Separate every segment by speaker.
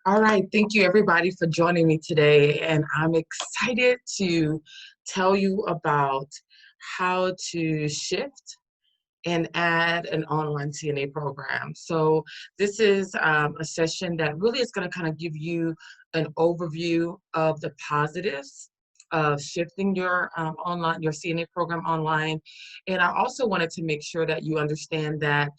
Speaker 1: All right, thank you everybody for joining me today. And I'm excited to tell you about how to shift and add an online CNA program. So this is a session that really is going to kind of give you an overview of the positives of shifting your your CNA program online. And I also wanted to make sure that you understand that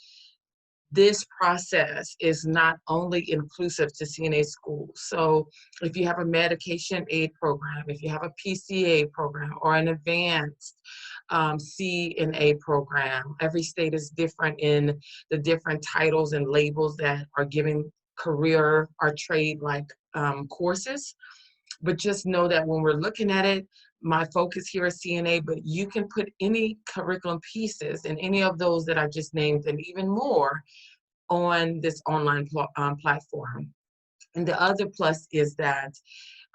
Speaker 1: this process is not only inclusive to CNA schools. So if you have a medication aid program, if you have a PCA program or an advanced CNA program, every state is different in the different titles and labels that are giving career or trade like courses. But just know that when we're looking at it, my focus here is CNA, but you can put any curriculum pieces in any of those that I just named and even more on this online platform. And the other plus is that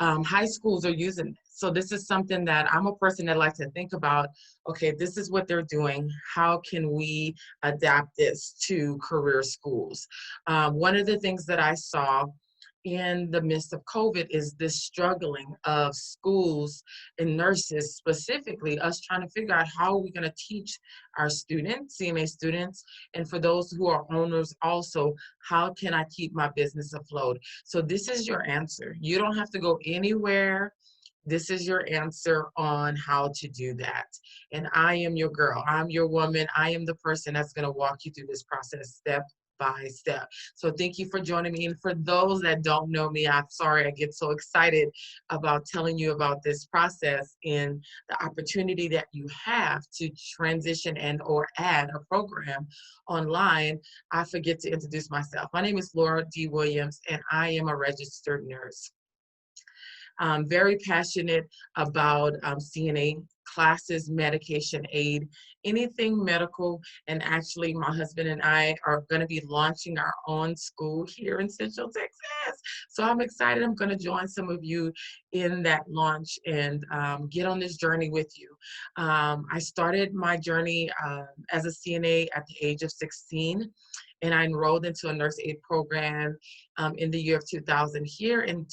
Speaker 1: high schools are using it. So this is something that I'm a person that likes to think about, okay, this is what they're doing. How can we adapt this to career schools? One of the things that I saw in the midst of COVID is this struggling of schools and nurses, specifically us trying to figure out how are we going to teach our students, CNA students, and for those who are owners also, how can I keep my business afloat? So this is your answer. You don't have to go anywhere. This is your answer on how to do that. And I am your girl. I'm your woman. I am the person that's going to walk you through this process step by step. So thank you for joining me. And for those that don't know me, I'm sorry I get so excited about telling you about this process and the opportunity that you have to transition and or add a program online. I forget to introduce myself. My name is Laura D. Williams, and I am a registered nurse. I'm very passionate about CNA classes, medication aid, anything medical. And actually, my husband and I are going to be launching our own school here in Central Texas. So I'm excited. I'm going to join some of you in that launch and get on this journey with you. I started my journey as a CNA at the age of 16. And I enrolled into a nurse aid program in the year of 2000 here in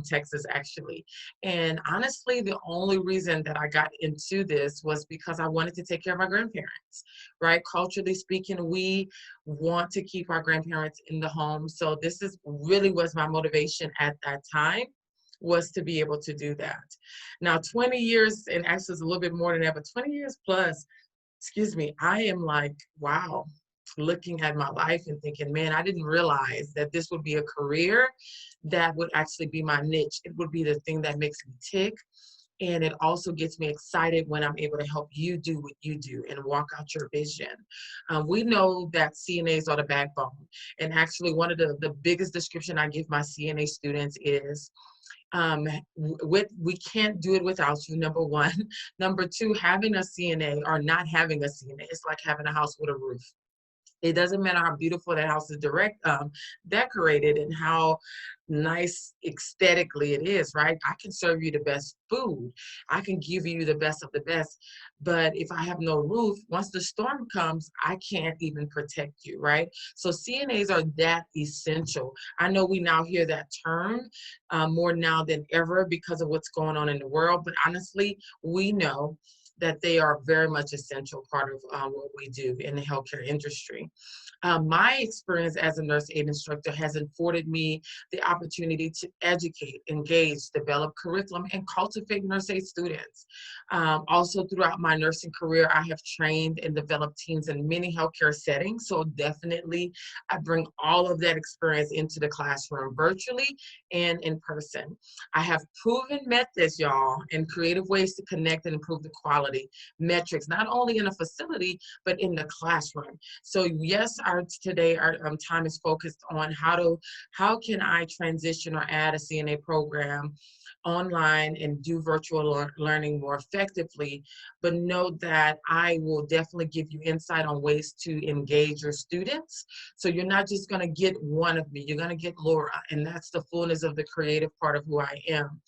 Speaker 1: Texas, actually. And honestly, the only reason that I got into this was because I wanted to take care of my grandparents, right? Culturally speaking, we want to keep our grandparents in the home. So this is really was my motivation at that time, was to be able to do that. Now, 20 years, and actually it's a little bit more than that, but 20 years plus, excuse me, I am like, wow, looking at my life and thinking, man, I didn't realize that this would be a career that would actually be my niche. It would be the thing that makes me tick. And it also gets me excited when I'm able to help you do what you do and walk out your vision. We know that CNAs are the backbone. And actually, one of the biggest description I give my CNA students is, we can't do it without you, number one. Number two, having a CNA or not having a CNA, it's like having a house with a roof. It doesn't matter how beautiful that house is decorated and how nice aesthetically it is, right? I can serve you the best food. I can give you the best of the best. But if I have no roof, once the storm comes, I can't even protect you, right? So CNAs are that essential. I know we now hear that term more now than ever because of what's going on in the world. But honestly, we know that they are very much essential part of what we do in the healthcare industry. My experience as a nurse aid instructor has afforded me the opportunity to educate, engage, develop curriculum, and cultivate nurse aid students. Also, throughout my nursing career, I have trained and developed teams in many healthcare settings. So definitely, I bring all of that experience into the classroom, virtually and in person. I have proven methods, y'all, and creative ways to connect and improve the quality metrics, not only in a facility, but in the classroom. So yes, today our time is focused on how can I transition or add a CNA program online and do virtual learning more effectively. But know that I will definitely give you insight on ways to engage your students. So you're not just going to get one of me, you're going to get Laura, and that's the fullness of the creative part of who I am.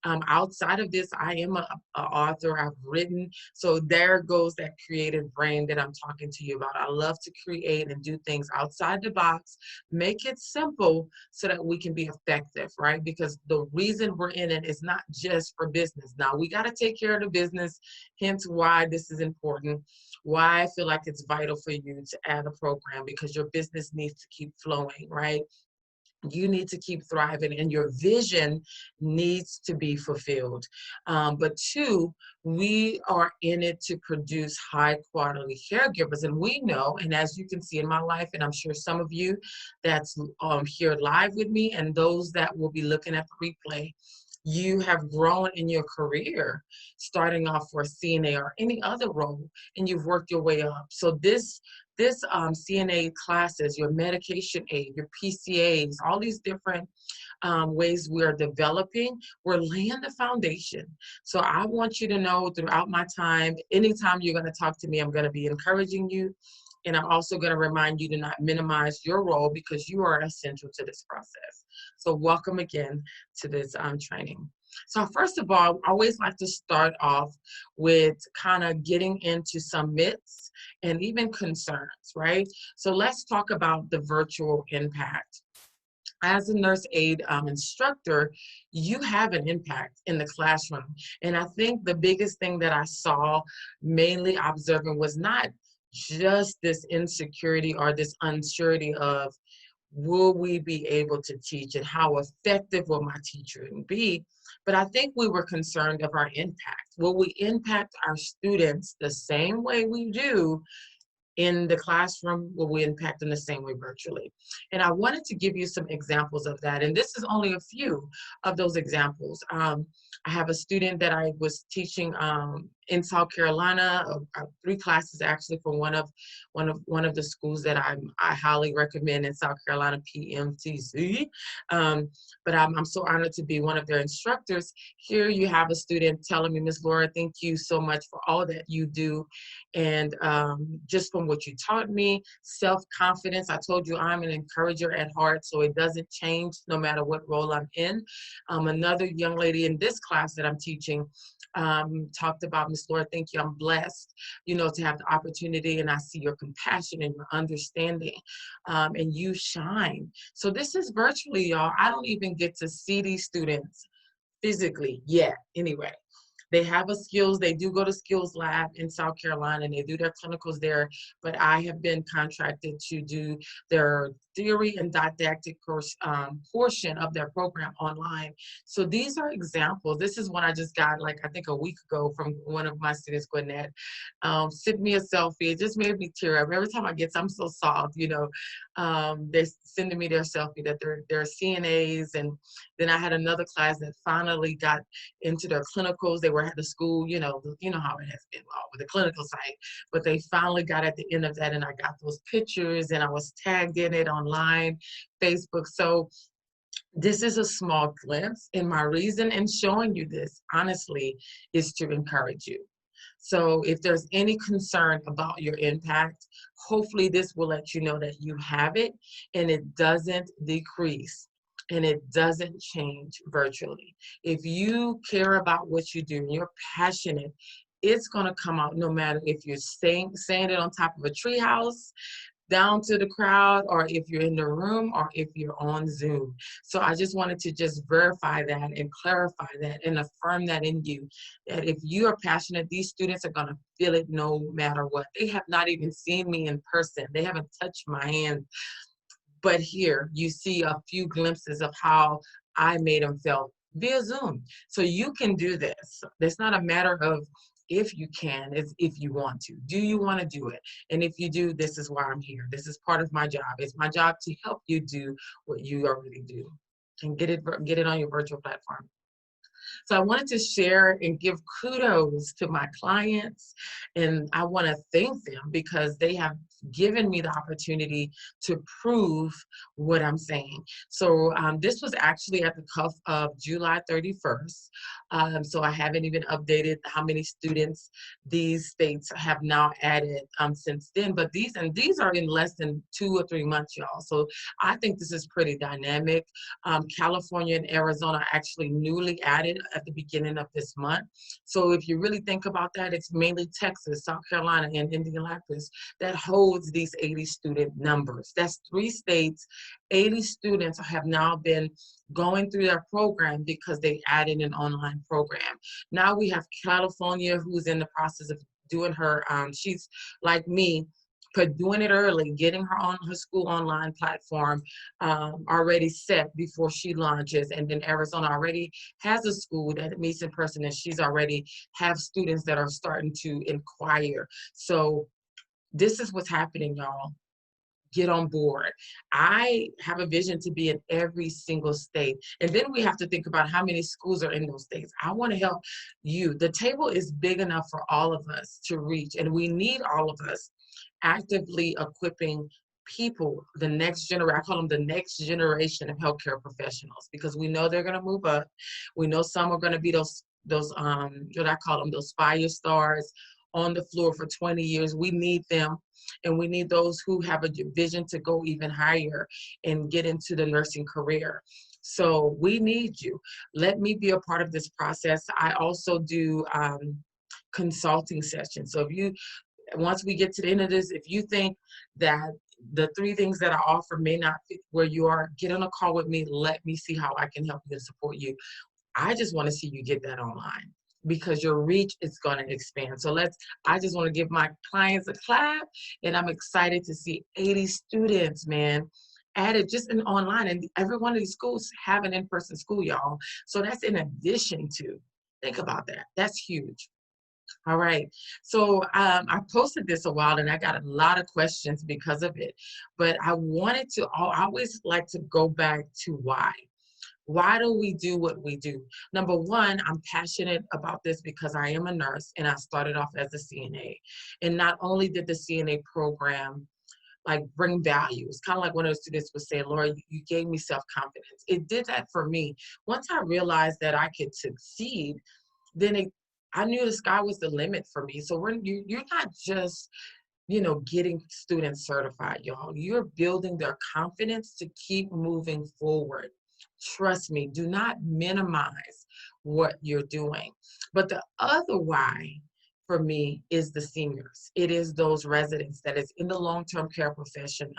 Speaker 1: Outside of this, I am a author. I've written. So there goes that creative brain that I'm talking to you about. I love to create and do things outside the box, make it simple so that we can be effective, right? Because the reason we're in it is not just for business. Now, we got to take care of the business, hence why this is important, why I feel like it's vital for you to add a program, because your business needs to keep flowing, right? You need to keep thriving and your vision needs to be fulfilled. But two, we are in it to produce high quality caregivers. And we know, and as you can see in my life, and I'm sure some of you that's here live with me and those that will be looking at the replay, you have grown in your career, starting off for a CNA or any other role, and you've worked your way up. So this CNA classes, your medication aid, your PCAs, all these different ways we are developing, we're laying the foundation. So I want you to know throughout my time, anytime you're going to talk to me, I'm going to be encouraging you. And I'm also going to remind you to not minimize your role because you are essential to this process. So welcome again to this training. So first of all, I always like to start off with kind of getting into some myths and even concerns, right? So let's talk about the virtual impact. As a nurse aid instructor, you have an impact in the classroom. And I think the biggest thing that I saw mainly observing was not just this insecurity or this uncertainty of will we be able to teach and how effective will my teaching be? But I think we were concerned of our impact. Will we impact our students the same way we do in the classroom? Will we impact in the same way virtually? And I wanted to give you some examples of that. And this is only a few of those examples. I have a student that I was teaching in South Carolina, 3 classes actually for one of the schools that I highly recommend in South Carolina, PMTC. But I'm so honored to be one of their instructors. Here you have a student telling me, Miss Laura, thank you so much for all that you do. And just from what you taught me, self-confidence. I told you I'm an encourager at heart, so it doesn't change no matter what role I'm in. Another young lady in this class that I'm teaching talked about, Miss Laura, thank you, I'm blessed, to have the opportunity, and I see your compassion and your understanding, and you shine. So this is virtually, y'all. I don't even get to see these students physically yet anyway. They have a skills, they do go to skills lab in South Carolina and they do their clinicals there, but I have been contracted to do their theory and didactic course portion of their program online. So these are examples. This is one I just got like, I think a week ago from one of my students, Gwinnett. Sent me a selfie. It just made me tear up. Every time I get some, I'm so soft, they're sending me their selfie that they're CNAs. And then I had another class that finally got into their clinicals. They were at the school, you know how it has been with the clinical site, but they finally got at the end of that and I got those pictures and I was tagged in it online, Facebook. So this is a small glimpse, and my reason in showing you this, honestly, is to encourage you. So if there's any concern about your impact, hopefully this will let you know that you have it and it doesn't decrease and it doesn't change virtually. If you care about what you do and you're passionate, it's going to come out no matter if you're saying it on top of a treehouse, down to the crowd, or if you're in the room, or if you're on Zoom. So I just wanted to just verify that and clarify that and affirm that in you, that if you are passionate, these students are going to feel it no matter what. They have not even seen me in person. They haven't touched my hand. But here you see a few glimpses of how I made them feel via Zoom. So you can do this. It's not a matter of if you can, it's if you want to. Do you want to do it? And if you do, this is why I'm here. This is part of my job. It's my job to help you do what you already do and get it on your virtual platform. So I wanted to share and give kudos to my clients, and I want to thank them because they have given me the opportunity to prove what I'm saying. So this was actually at the cuff of July 31st. So I haven't even updated how many students these states have now added since then, but these are in less than 2 or 3 months, y'all. So I think this is pretty dynamic. California and Arizona actually newly added at the beginning of this month. So if you really think about that, it's mainly Texas, South Carolina, and Indianapolis that holds these 80 student numbers. That's 3 states. 80 students have now been going through their program because they added an online program. Now we have California, who's in the process of doing her, she's like me, but doing it early, getting her school online platform already set before she launches. And then Arizona already has a school that meets in person, and she's already have students that are starting to inquire. So this is what's happening, y'all. Get on board. I have a vision to be in every single state. And then we have to think about how many schools are in those states. I want to help you. The table is big enough for all of us to reach, and we need all of us actively equipping people, the next generation. I call them the next generation of healthcare professionals, because we know they're going to move up. We know some are going to be those what I call them, those fire stars on the floor for 20 years. We need them, and we need those who have a vision to go even higher and get into the nursing career. So we need you. Let me be a part of this process. I also do consulting sessions. So if you, once we get to the end of this, if you think that the 3 things that I offer may not fit where you are, get on a call with me. Let me see how I can help you and support you. I just want to see you get that online, because your reach is going to expand. So I just want to give my clients a clap, and I'm excited to see 80 students, man, added just in online. And every one of these schools have an in-person school, y'all. So that's in addition to, think about that. That's huge. All right. So I posted this a while, and I got a lot of questions because of it. But I wanted to, I always like to go back to why. Why do we do what we do? Number one, I'm passionate about this because I am a nurse, and I started off as a CNA. And not only did the CNA program like bring value, it's kind of like one of the students was saying, Laura, you gave me self-confidence. It did that for me. Once I realized that I could succeed, then I knew the sky was the limit for me. So you're not just, getting students certified, y'all. You're building their confidence to keep moving forward. Trust me, do not minimize what you're doing. But the other why for me is the seniors. It is those residents that is in the long-term care profession,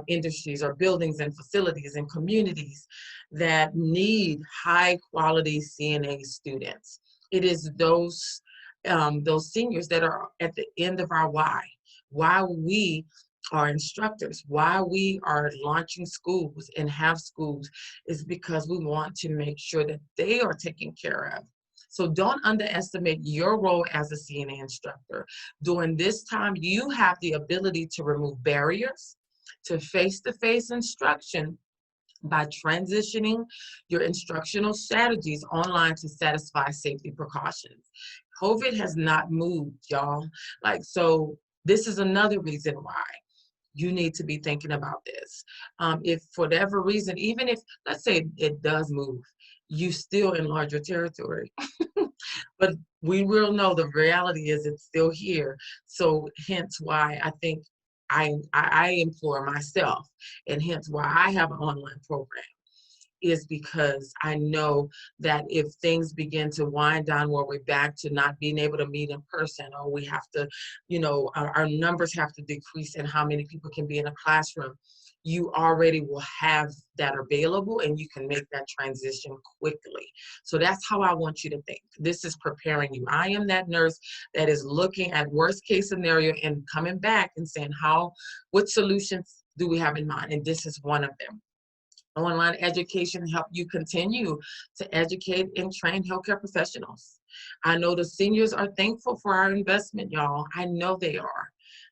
Speaker 1: industries or buildings and facilities and communities that need high quality CNA students. It is those seniors that are at the end of our why we are instructors, why we are launching schools and have schools, is because we want to make sure that they are taken care of. So don't underestimate your role as a CNA instructor. During this time, you have the ability to remove barriers to face-to-face instruction by transitioning your instructional strategies online to satisfy safety precautions. COVID has not moved, y'all. So this is another reason why you need to be thinking about this. If for whatever reason, even if, let's say it does move, you still enlarge your territory. But we will know the reality is it's still here. So hence why I think I implore myself, and hence why I have an online program, is because I know that if things begin to wind down where we're back to not being able to meet in person, or we have to, our numbers have to decrease in how many people can be in a classroom, you already will have that available, and you can make that transition quickly. So that's how I want you to think. This is preparing you. I am that nurse that is looking at worst case scenario and coming back and saying, what solutions do we have in mind? And this is one of them. Online education help you continue to educate and train healthcare professionals. I know the seniors are thankful for our investment, y'all. I know they are.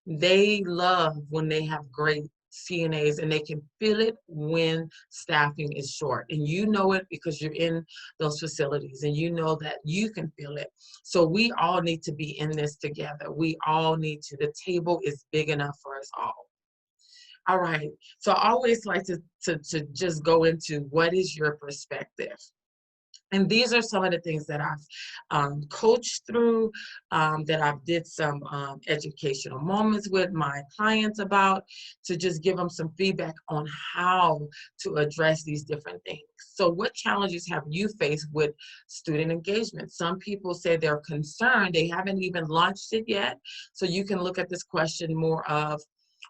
Speaker 1: They love when they have great CNAs, and they can feel it when staffing is short. And you know it because you're in those facilities, and you know that you can feel it. So we all need to be in this together. We all need to. The table is big enough for us all. All right. So I always like to just go into what is your perspective. And these are some of the things that I've coached through, that I've did some educational moments with my clients about, to just give them some feedback on how to address these different things. So what challenges have you faced with student engagement? Some people say they're concerned. They haven't even launched it yet. So you can look at this question more of,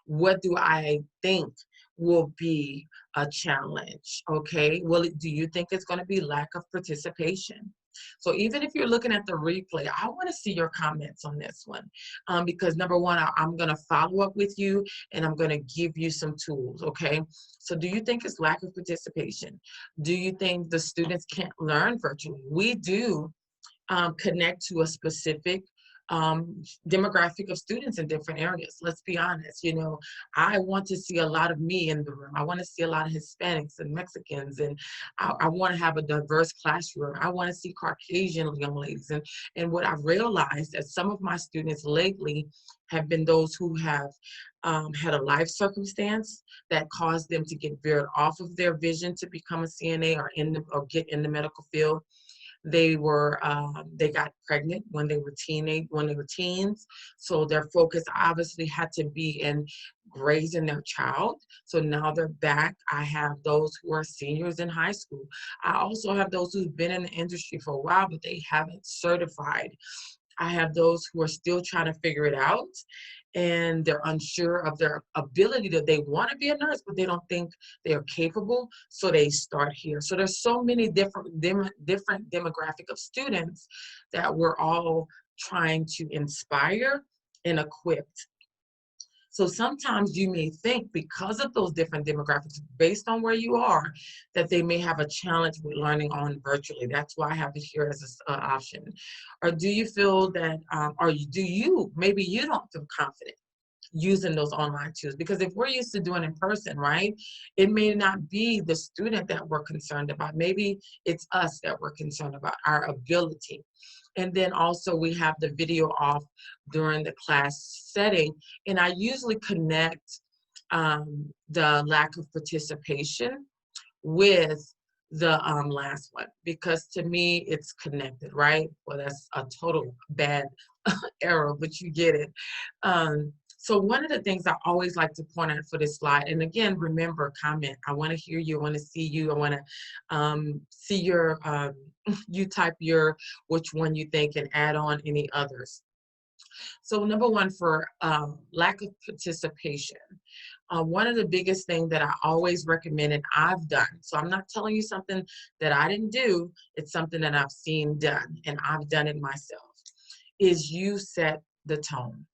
Speaker 1: what do I think will be a challenge? Okay, well, do you think it's going to be lack of participation? So even if you're looking at the replay, I want to see your comments on this one, because number one, I'm going to follow up with you, and I'm going to give you some tools. Okay, so do you think it's lack of participation? Do you think the students can't learn virtually? We do connect to a specific demographic of students in different areas. Let's be honest. You know, I want to see a lot of me in the room. I want to see a lot of Hispanics and Mexicans, and I want to have a diverse classroom. I want to see Caucasian young ladies. And what I've realized that some of my students lately have been those who have had a life circumstance that caused them to get veered off of their vision to become a CNA or get in the medical field. They got pregnant when they were teens. So their focus obviously had to be in raising their child. So now they're back. I have those who are seniors in high school. I also have those who've been in the industry for a while, but they haven't certified. I have those who are still trying to figure it out, and they're unsure of their ability, that they want to be a nurse, but they don't think they're capable. So they start here. So there's so many different demographic of students that we're all trying to inspire and equip. So sometimes you may think, because of those different demographics, based on where you are, that they may have a challenge with learning on virtually. That's why I have it here as an option. Or do you feel that, maybe you don't feel confident using those online tools? Because if we're used to doing in person, right, it may not be the student that we're concerned about. Maybe it's us that we're concerned about, our ability. And then also we have the video off during the class setting. And I usually connect the lack of participation with the last one, because to me it's connected, right? Well, that's a total bad error, but you get it. So one of the things I always like to point out for this slide, and again, remember, comment. I want to hear you. I want to see you. I want to see your, you type which one you think, and add on any others. So number one, for lack of participation, one of the biggest things that I always recommend, and I've done, so I'm not telling you something that I didn't do, it's something that I've seen done, and I've done it myself, is you set the tone.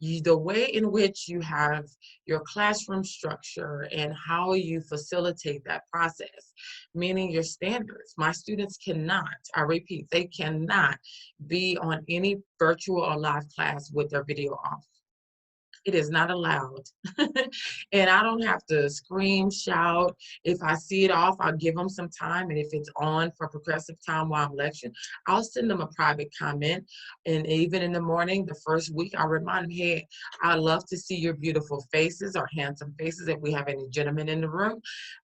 Speaker 1: The way in which you have your classroom structure and how you facilitate that process, meaning your standards. My students cannot, I repeat, they cannot be on any virtual or live class with their video off. It is not allowed. And I don't have to scream, shout. If I see it off, I'll give them some time. And if it's on for progressive time while I'm lecturing, I'll send them a private comment. And even in the morning, the first week, I'll remind them, hey, I love to see your beautiful faces or handsome faces if we have any gentlemen in the room,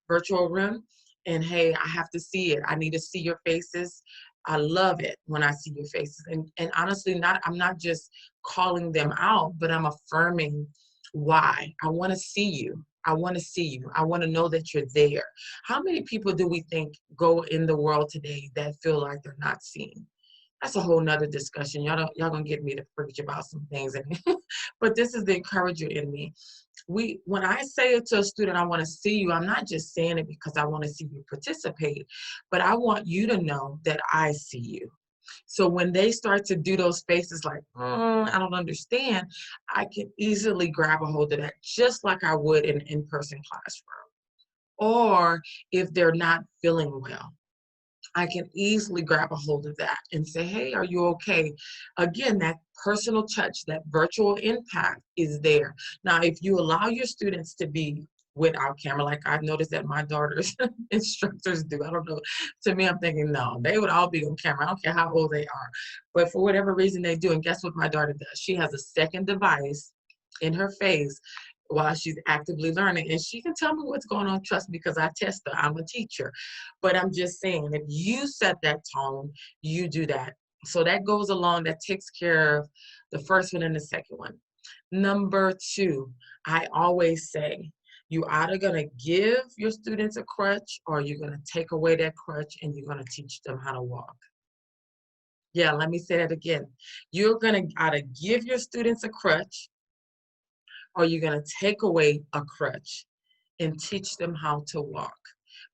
Speaker 1: virtual room. And hey, I have to see it. I need to see your faces. I love it when I see your faces. And honestly, I'm not just calling them out, but I'm affirming why. I want to see you. I want to see you. I want to know that you're there. How many people do we think go in the world today that feel like they're not seen? That's a whole nother discussion. Y'all gonna get me to preach about some things, but this is the encourager in me. When I say it to a student, I want to see you, I'm not just saying it because I want to see you participate, but I want you to know that I see you. So when they start to do those faces like, I don't understand, I can easily grab a hold of that, just like I would in an in-person classroom. Or if they're not feeling well, I can easily grab a hold of that and say, hey, are you okay? Again, that personal touch, that virtual impact is there. Now, if you allow your students to be without camera, like I've noticed that my daughter's instructors do, I don't know. To me, I'm thinking, no, they would all be on camera. I don't care how old they are. But for whatever reason they do, and guess what my daughter does? She has a second device in her face while she's actively learning. And she can tell me what's going on, trust me, because I test her. I'm a teacher. But I'm just saying, if you set that tone, you do that. So that goes along, that takes care of the first one and the second one. Number two, I always say, you either gonna give your students a crutch or you're gonna take away that crutch and you're gonna teach them how to walk. Yeah, let me say that again. You're gonna either give your students a crutch or you're gonna take away a crutch and teach them how to walk.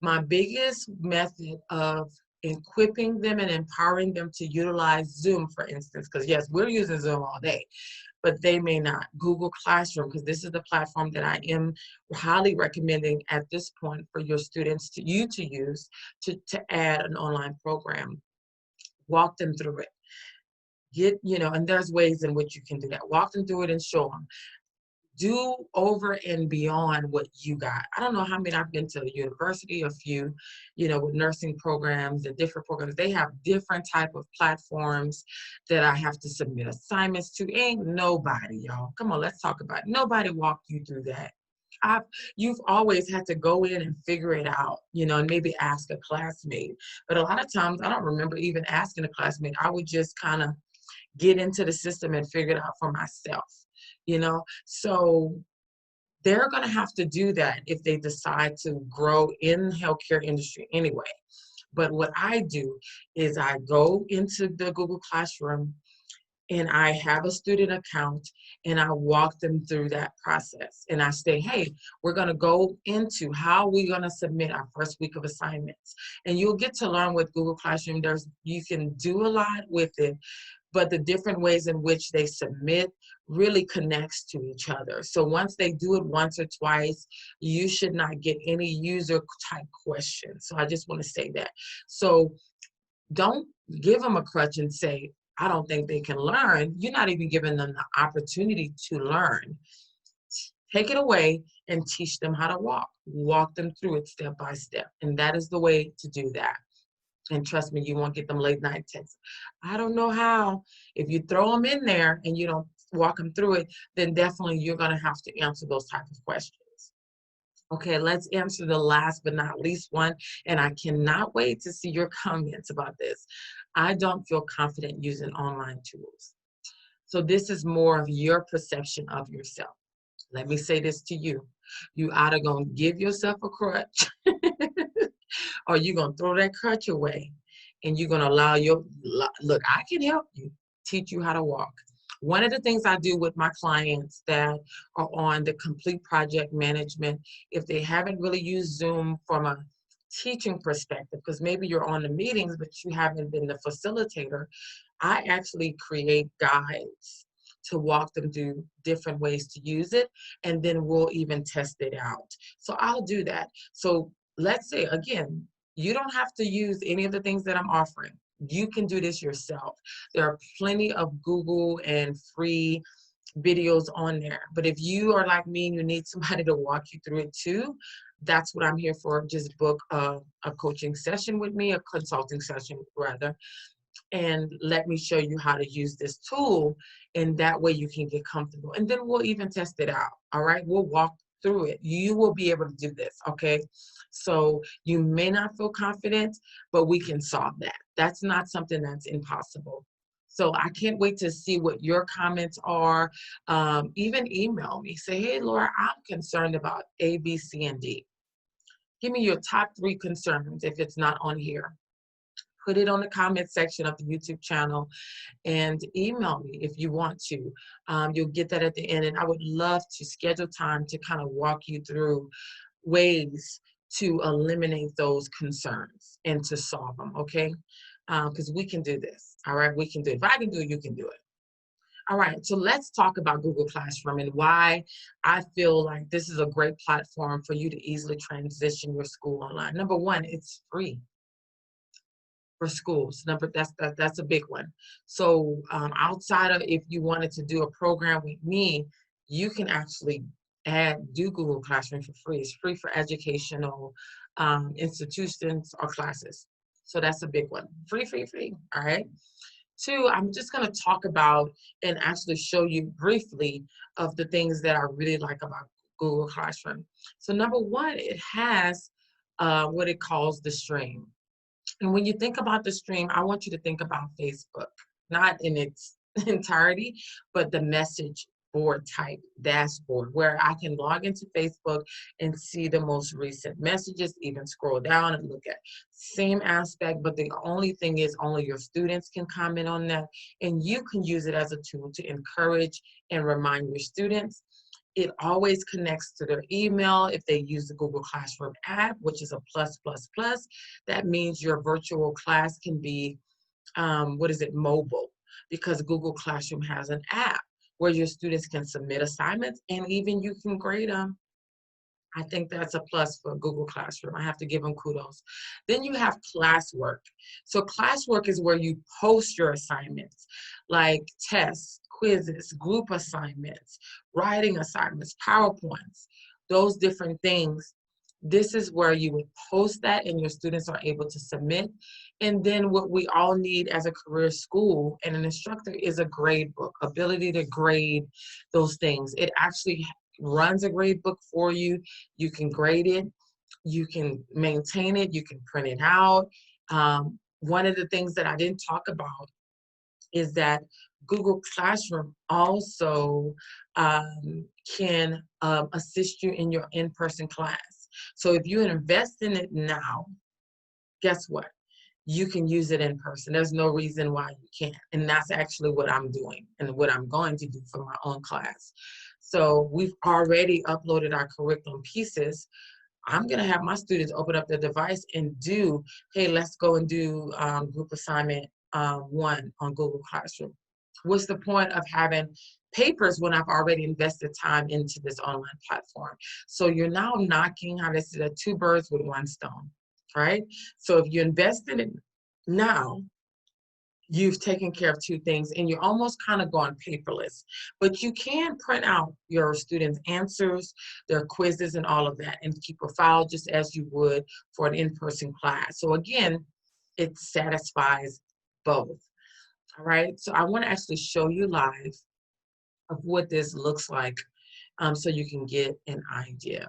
Speaker 1: My biggest method of equipping them and empowering them to utilize Zoom, for instance, because yes, we're using Zoom all day, but they may not. Google Classroom, because this is the platform that I am highly recommending at this point for your students to use to add an online program. Walk them through it. And there's ways in which you can do that. Walk them through it and show them. Do over and beyond what you got. I don't know how many I've been to the university, a few, with nursing programs and different programs. They have different type of platforms that I have to submit assignments to. Ain't nobody, y'all. Come on, let's talk about it. Nobody walked you through that. You've always had to go in and figure it out, and maybe ask a classmate. But a lot of times I don't remember even asking a classmate. I would just kind of get into the system and figure it out for myself. So they're going to have to do that if they decide to grow in healthcare industry anyway. But what I do is I go into the Google Classroom and I have a student account and I walk them through that process. And I say, hey, we're going to go into how we're going to submit our first week of assignments. And you'll get to learn with Google Classroom. You can do a lot with it, but the different ways in which they submit really connects to each other. So once they do it once or twice, you should not get any user type questions. So I just want to say that. So don't give them a crutch and say, I don't think they can learn. You're not even giving them the opportunity to learn. Take it away and teach them how to walk. Walk them through it step by step. And that is the way to do that. And trust me, you won't get them late night texts. I don't know how. If you throw them in there and you don't walk them through it, then definitely you're going to have to answer those type of questions. Okay, let's answer the last but not least one. And I cannot wait to see your comments about this. I don't feel confident using online tools. So this is more of your perception of yourself. Let me say this to you. You either going to give yourself a crutch or you're going to throw that crutch away and you're going to allow look, I can help you, teach you how to walk. One of the things I do with my clients that are on the complete project management, if they haven't really used Zoom from a teaching perspective, because maybe you're on the meetings, but you haven't been the facilitator, I actually create guides to walk them through different ways to use it, and then we'll even test it out. So I'll do that. So let's say, again, you don't have to use any of the things that I'm offering. You can do this yourself. There are plenty of Google and free videos on there. But if you are like me and you need somebody to walk you through it too, that's what I'm here for. Just book a coaching session with me, a consulting session rather, and let me show you how to use this tool, and that way you can get comfortable. And then we'll even test it out, all right? We'll walk through it. You will be able to do this, okay? So you may not feel confident, but we can solve that. That's not something that's impossible. So I can't wait to see what your comments are. Even email me. Say, hey, Laura, I'm concerned about A, B, C, and D. Give me your top 3 concerns if it's not on here. Put it on the comment section of the YouTube channel and email me if you want to. You'll get that at the end. And I would love to schedule time to kind of walk you through ways to eliminate those concerns and to solve them, okay? Because we can do this, all right? We can do it. If I can do it, you can do it. All right, so let's talk about Google Classroom and why I feel like this is a great platform for you to easily transition your school online. Number one, it's free. for schools. That's a big one. So outside of if you wanted to do a program with me, you can actually do Google Classroom for free. It's free for educational institutions or classes. So that's a big one. Free, free, free. All right. Two, I'm just going to talk about and actually show you briefly of the things that I really like about Google Classroom. So number one, it has what it calls the stream. And when you think about the stream, I want you to think about Facebook, not in its entirety, but the message board type dashboard where I can log into Facebook and see the most recent messages, even scroll down and look at same aspect, but the only thing is only your students can comment on that, and you can use it as a tool to encourage and remind your students. It always connects to their email if they use the Google Classroom app, which is a plus, plus, plus. That means your virtual class can be, mobile, because Google Classroom has an app where your students can submit assignments and even you can grade them. I think that's a plus for Google Classroom. I have to give them kudos. Then you have classwork. So classwork is where you post your assignments, like tests, quizzes, group assignments, writing assignments, PowerPoints, those different things. This is where you would post that and your students are able to submit. And then what we all need as a career school and an instructor is a grade book, ability to grade those things. It actually runs a grade book for you. You can grade it, you can maintain it, you can print it out. One of the things that I didn't talk about is that Google Classroom also can assist you in your in-person class. So if you invest in it now, guess what? You can use it in person. There's no reason why you can't. And that's actually what I'm doing and what I'm going to do for my own class. So we've already uploaded our curriculum pieces. I'm going to have my students open up their device and do, hey, let's go and do group assignment 1 on Google Classroom. What's the point of having papers when I've already invested time into this online platform? So you're now knocking, how they say, two birds with one stone, right? So if you invest in it now, you've taken care of two things and you're almost kind of going paperless. But you can print out your students' answers, their quizzes and all of that and keep a file just as you would for an in-person class. So again, it satisfies both. All right, so I want to actually show you live of what this looks like so you can get an idea.